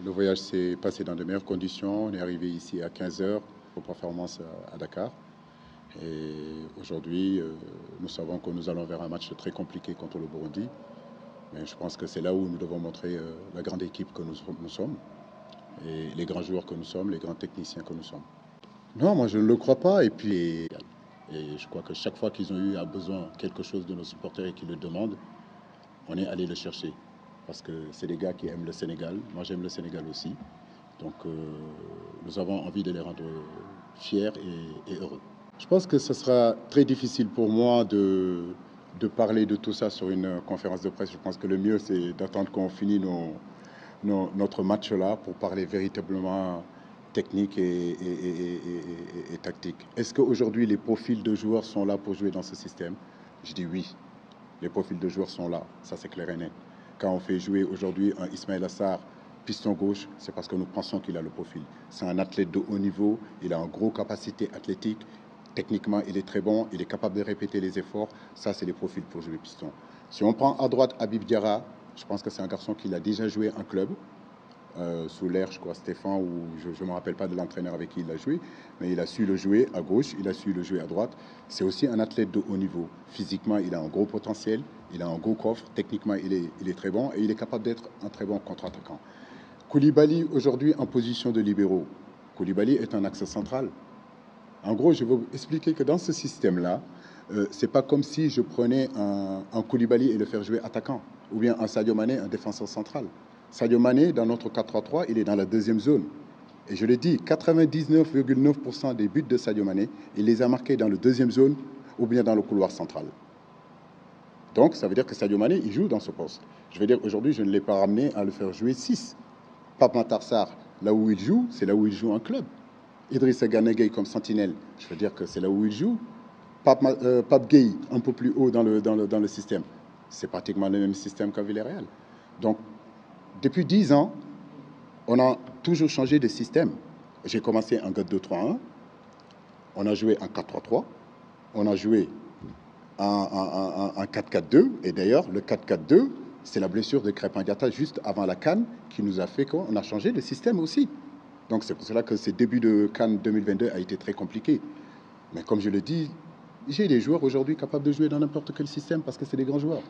Le voyage s'est passé dans de meilleures conditions. On est arrivé ici à 15 heures pour performance à Dakar. Et aujourd'hui, nous savons que nous allons vers un match très compliqué contre le Burundi. Mais je pense que c'est là où nous devons montrer la grande équipe que nous sommes et les grands joueurs que nous sommes, les grands techniciens que nous sommes. Non, moi je ne le crois pas. Et je crois que chaque fois qu'ils ont eu besoin de quelque chose de nos supporters et qu'ils le demandent, on est allé le chercher. Parce que c'est des gars qui aiment le Sénégal. Moi, j'aime le Sénégal aussi. Donc, nous avons envie de les rendre fiers et heureux. Je pense que ce sera très difficile pour moi de parler de tout ça sur une conférence de presse. Je pense que le mieux, c'est d'attendre qu'on finisse notre match là pour parler véritablement technique et tactique. Est-ce qu'aujourd'hui, les profils de joueurs sont là pour jouer dans ce système? Je dis oui. Les profils de joueurs sont là. Ça, c'est clair et net. Quand on fait jouer aujourd'hui un Ismaël Assar, piston gauche, c'est parce que nous pensons qu'il a le profil. C'est un athlète de haut niveau, il a une grosse capacité athlétique, techniquement il est très bon, il est capable de répéter les efforts. Ça, c'est les profils pour jouer piston. Si on prend à droite Habib Diarra, je pense que c'est un garçon qui a déjà joué un club, sous l'air, je crois, Stéphane, ou je ne me rappelle pas de l'entraîneur avec qui il a joué, mais il a su le jouer à gauche, il a su le jouer à droite. C'est aussi un athlète de haut niveau. Physiquement, il a un gros potentiel, il a un gros coffre, techniquement, il est très bon et il est capable d'être un très bon contre-attaquant. Koulibaly, aujourd'hui, en position de libéraux. Koulibaly est un axe central. En gros, je vais vous expliquer que dans ce système-là, c'est pas comme si je prenais un Koulibaly et le faire jouer attaquant, ou bien un Sadio Mané, un défenseur central. Sadio Mané, dans notre 4-3-3, il est dans la deuxième zone. Et je l'ai dit, 99,9% des buts de Sadio Mané, il les a marqués dans la deuxième zone ou bien dans le couloir central. Donc, ça veut dire que Sadio Mané, il joue dans ce poste. Je veux dire, aujourd'hui, je ne l'ai pas ramené à le faire jouer 6. Pape Matar Sarr, là où il joue, c'est là où il joue en club. Idrissa Gana Gueye comme sentinelle, je veux dire que c'est là où il joue. Pape Gueye, un peu plus haut dans le système. C'est pratiquement le même système qu'à Villarreal. Donc, depuis 10 ans, on a toujours changé de système. J'ai commencé en 4-2-3-1, on a joué en 4-3-3, on a joué en 4-4-2, et d'ailleurs, le 4-4-2, c'est la blessure de Crépin Diatta juste avant la CAN qui nous a fait qu'on a changé de système aussi. Donc c'est pour cela que ce début de CAN 2022 a été très compliqué. Mais comme je le dis, j'ai des joueurs aujourd'hui capables de jouer dans n'importe quel système parce que c'est des grands joueurs.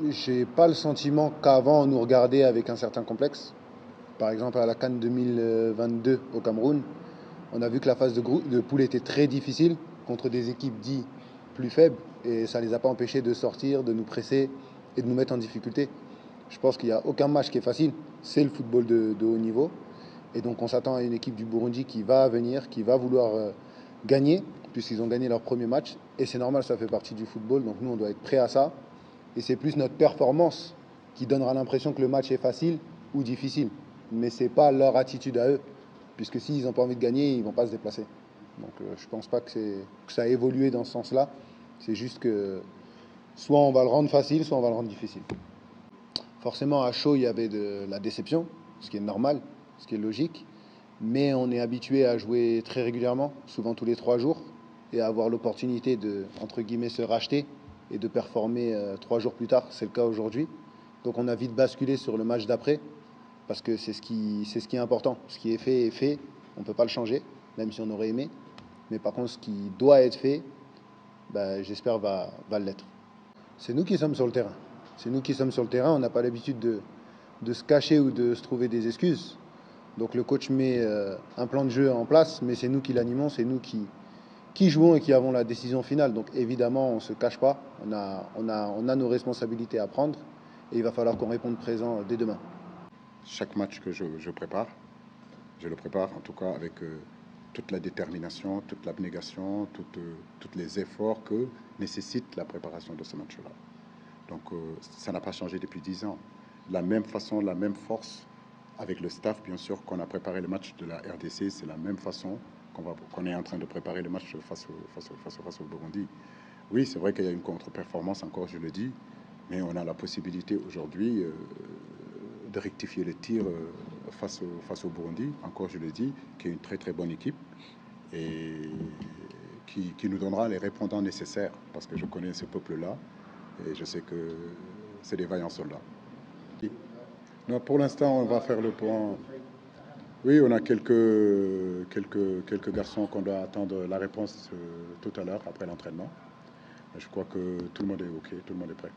J'ai pas le sentiment qu'avant on nous regardait avec un certain complexe. Par exemple, à la CAN 2022 au Cameroun, on a vu que la phase de poule était très difficile contre des équipes dites plus faibles et ça ne les a pas empêchés de sortir, de nous presser et de nous mettre en difficulté. Je pense qu'il n'y a aucun match qui est facile, c'est le football de haut niveau. Et donc on s'attend à une équipe du Burundi qui va venir, qui va vouloir gagner, puisqu'ils ont gagné leur premier match. Et c'est normal, ça fait partie du football, donc nous on doit être prêts à ça. Et c'est plus notre performance qui donnera l'impression que le match est facile ou difficile. Mais ce n'est pas leur attitude à eux, puisque s'ils n'ont pas envie de gagner, ils ne vont pas se déplacer. Donc je ne pense pas que ça a évolué dans ce sens-là. C'est juste que soit on va le rendre facile, soit on va le rendre difficile. Forcément, à chaud, il y avait de la déception, ce qui est normal, ce qui est logique. Mais on est habitué à jouer très régulièrement, souvent tous les 3 jours, et à avoir l'opportunité de, entre guillemets, se racheter et de performer 3 jours plus tard. C'est le cas aujourd'hui. Donc on a vite basculé sur le match d'après, parce que c'est ce qui est important. Ce qui est fait. On ne peut pas le changer, même si on aurait aimé. Mais par contre, ce qui doit être fait, j'espère va l'être. C'est nous qui sommes sur le terrain. C'est nous qui sommes sur le terrain. On n'a pas l'habitude de se cacher ou de se trouver des excuses. Donc le coach met un plan de jeu en place, mais c'est nous qui l'animons, c'est nous qui jouons et qui avons la décision finale. Donc évidemment, on ne se cache pas. On a nos responsabilités à prendre et il va falloir qu'on réponde présent dès demain. Chaque match que je prépare, je le prépare en tout cas avec toute la détermination, toute l'abnégation, tous les efforts que nécessite la préparation de ce match-là. Donc ça n'a pas changé depuis 10 ans. La même façon, la même force, avec le staff bien sûr qu'on a préparé le match de la RDC, c'est la même façon qu'on est en train de préparer le match face au Burundi. Oui, c'est vrai qu'il y a une contre-performance encore, je le dis, mais on a la possibilité aujourd'hui de rectifier le tir face au Burundi, encore je le dis, qui est une très très bonne équipe et qui nous donnera les répondants nécessaires, parce que je connais ce peuple-là et je sais que c'est des vaillants soldats. Non, pour l'instant, on va faire le point. Oui, on a quelques garçons qu'on doit attendre la réponse tout à l'heure après l'entraînement. Je crois que tout le monde est OK, tout le monde est prêt.